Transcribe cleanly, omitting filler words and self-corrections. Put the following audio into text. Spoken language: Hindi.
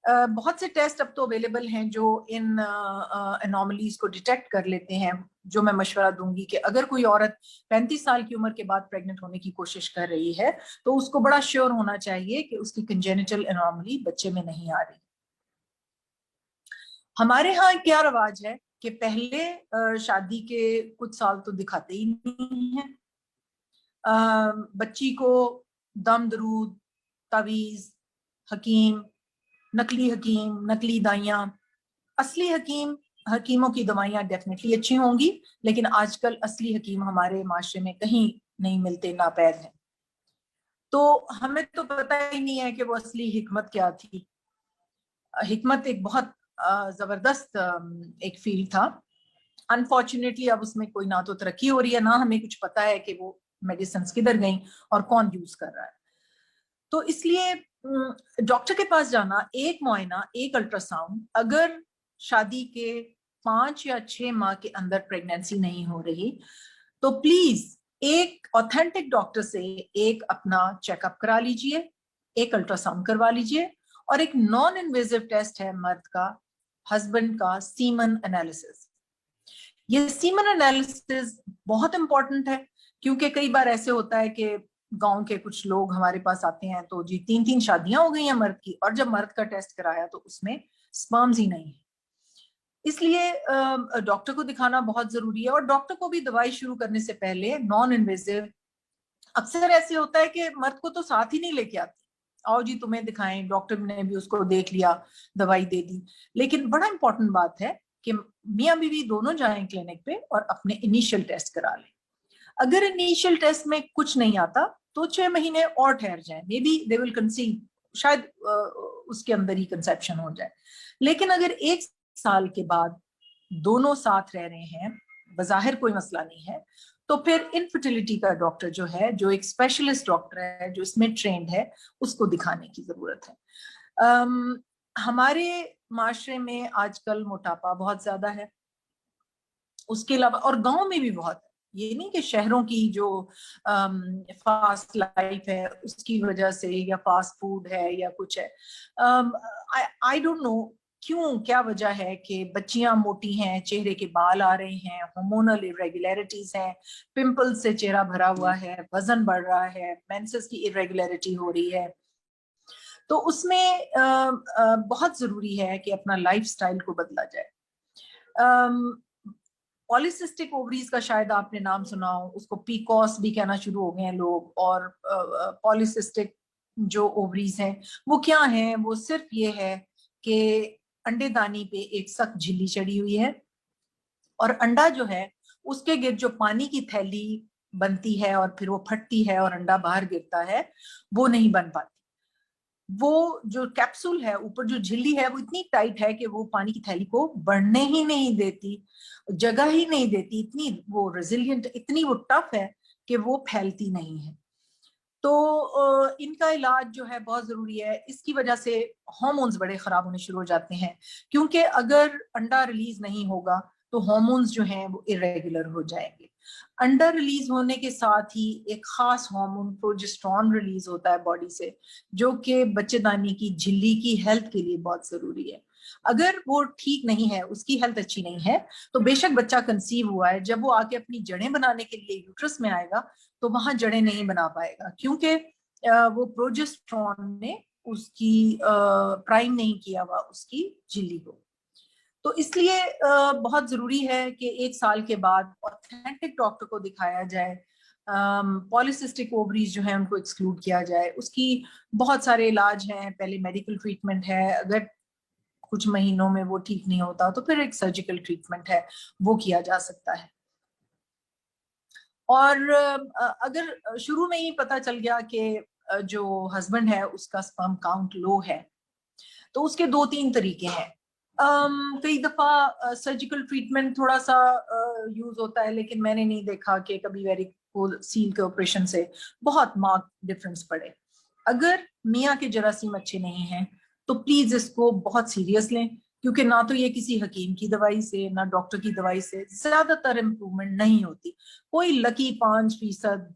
बहुत से टेस्ट अब तो अवेलेबल हैं जो इन एनोमलीज को डिटेक्ट कर लेते हैं, जो मैं मशवरा दूंगी कि अगर कोई औरत 35 साल की उम्र के बाद प्रेग्नेंट होने की कोशिश कर रही है तो उसको बड़ा श्योर होना चाहिए कि उसकी कंजेनिटल एनोमली बच्चे में नहीं आ रही। हमारे यहाँ क्या रवाज है कि पहले शादी के कुछ साल तो दिखाते ही नहीं है, बच्ची को दम दरूद, तावीज, हकीम, नकली हकीम, नकली दाइयां, असली हकीमों की दवाइयां डेफिनेटली अच्छी होंगी, लेकिन आजकल असली हकीम हमारे माशरे में कहीं नहीं मिलते, नापैद हैं। तो हमें तो पता ही नहीं है कि वो असली हिकमत क्या थी। हिकमत एक बहुत जबरदस्त एक फील्ड था। अनफॉर्चुनेटली अब उसमें कोई ना तो तरक्की हो रही है, ना हमें कुछ पता है कि वो मेडिसिन किधर गई और कौन यूज कर रहा है। तो इसलिए डॉक्टर के पास जाना, एक मुआयना, एक अल्ट्रासाउंड, अगर शादी के 5 या 6 माह के अंदर प्रेगनेंसी नहीं हो रही तो प्लीज एक ऑथेंटिक डॉक्टर से एक अपना चेकअप करा लीजिए, एक अल्ट्रासाउंड करवा लीजिए, और एक नॉन इन्वेजिव टेस्ट है मर्द का, हस्बैंड का सीमन एनालिसिस। ये सीमन एनालिसिस बहुत इंपॉर्टेंट है, क्योंकि कई बार ऐसे होता है कि गांव के कुछ लोग हमारे पास आते हैं तो जी 3-3 शादियां हो गई हैं मर्द की, और जब मर्द का टेस्ट कराया तो उसमें स्पर्म्स ही नहीं है। इसलिए डॉक्टर को दिखाना बहुत जरूरी है, और डॉक्टर को भी दवाई शुरू करने से पहले नॉन इन्वेजिव, अक्सर ऐसे होता है कि मर्द को तो साथ ही नहीं लेके आते, आओ जी तुम्हें दिखाएं, डॉक्टर ने भी उसको देख लिया, दवाई दे दी। लेकिन बड़ा इंपॉर्टेंट बात है कि मियाँ बीवी दोनों जाएं क्लिनिक पे और अपने इनिशियल टेस्ट करा लें। अगर इनिशियल टेस्ट में कुछ नहीं आता तो 6 महीने और ठहर जाए, may be they will conceive, शायद उसके अंदर ही कंसेप्शन हो जाए। लेकिन अगर 1 साल के बाद दोनों साथ रह रहे हैं, बज़ाहिर कोई मसला नहीं है, तो फिर इनफर्टिलिटी का डॉक्टर जो है, जो एक स्पेशलिस्ट डॉक्टर है, जो इसमें ट्रेंड है, उसको दिखाने की जरूरत है। हमारे माशरे में आजकल मोटापा बहुत ज्यादा है, उसके अलावा और गांव में भी बहुत है। ये नहीं कि शहरों की जो फास्ट लाइफ है उसकी वजह से, या फास्ट फूड है या कुछ है, आई डोंट नो क्यों, क्या वजह है कि बच्चियां मोटी हैं, चेहरे के बाल आ रहे हैं, हार्मोनल इरेगुलरिटीज हैं, पिंपल्स से चेहरा भरा हुआ है, वजन बढ़ रहा है, मेंसेस की इरेगुलरिटी हो रही है। तो उसमें बहुत जरूरी है कि अपना लाइफस्टाइल को बदला जाए। पॉलिसिस्टिक ओवरीज का शायद आपने नाम सुना हो, उसको पीकॉस भी कहना शुरू हो गए हैं लोग। और पॉलिसिस्टिक जो ओवरीज हैं वो क्या हैं, वो सिर्फ ये है कि अंडेदानी पे एक सख्त झिल्ली चढ़ी हुई है, और अंडा जो है उसके गिर्द जो पानी की थैली बनती है और फिर वो फटती है और अंडा बाहर गिरता है, वो नहीं बन पाती। वो जो कैप्सूल है, ऊपर जो झिल्ली है, वो इतनी टाइट है कि वो पानी की थैली को बढ़ने ही नहीं देती, जगह ही नहीं देती, इतनी वो रेजिलियंट, इतनी वो टफ है कि वो फैलती नहीं है। तो इनका इलाज जो है बहुत जरूरी है। इसकी वजह से हार्मोन्स बड़े खराब होने शुरू हो जाते हैं, क्योंकि अगर अंडा रिलीज नहीं होगा तो हार्मोन्स जो हैं वो इरेगुलर हो जाएंगे। अंडा रिलीज होने के साथ ही एक खास हार्मोन प्रोजेस्टेरॉन रिलीज होता है बॉडी से, जो कि बच्चेदानी की झिल्ली की हेल्थ के लिए बहुत जरूरी है। अगर वो ठीक नहीं है, उसकी हेल्थ अच्छी नहीं है, तो बेशक बच्चा कंसीव हुआ है, जब वो आके अपनी जड़ें बनाने के लिए यूट्रस में आएगा तो वहां जड़ें नहीं बना पाएगा, क्योंकि वो प्रोजेस्टेरॉन ने उसकी प्राइम नहीं किया हुआ उसकी झिल्ली को। तो इसलिए बहुत जरूरी है कि 1 साल के बाद ऑथेंटिक डॉक्टर को दिखाया जाए, पॉलिसिस्टिक ओवरीज जो है उनको एक्सक्लूड किया जाए। उसकी बहुत सारे इलाज हैं, पहले मेडिकल ट्रीटमेंट है, अगर कुछ महीनों में वो ठीक नहीं होता तो फिर एक सर्जिकल ट्रीटमेंट है, वो किया जा सकता है। और अगर शुरू में ही पता चल गया कि जो हस्बैंड है उसका स्पर्म काउंट लो है, तो उसके 2-3 तरीके हैं। कई दफा सर्जिकल ट्रीटमेंट थोड़ा सा यूज होता है, लेकिन मैंने नहीं देखा कि कभी वेरिकोल सील के ऑपरेशन से बहुत मार्क डिफरेंस पड़े। अगर मियाँ के जरासीम अच्छे नहीं हैं तो प्लीज इसको बहुत सीरियस लें, क्योंकि ना तो ये किसी हकीम की दवाई से, ना डॉक्टर की दवाई से ज्यादातर इम्प्रूवमेंट नहीं होती। कोई लकी 5%